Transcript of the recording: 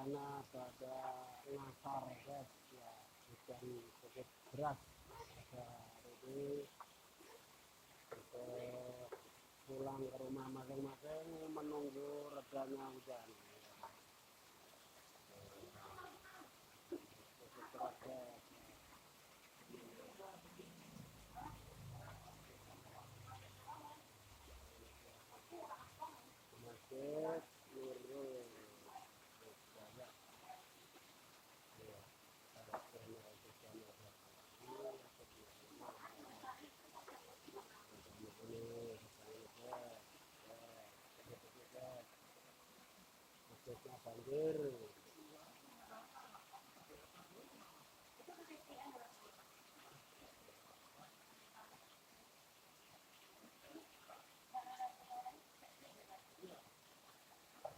sana ada ngasar guys ya, hujan cukup deras pada hari ini. Untuk pulang ke rumah masing-masing menunggu redanya hujan. Cukup deras guys. Masjid Nurul Jaya. Ya, ada channel masjidnya banjir.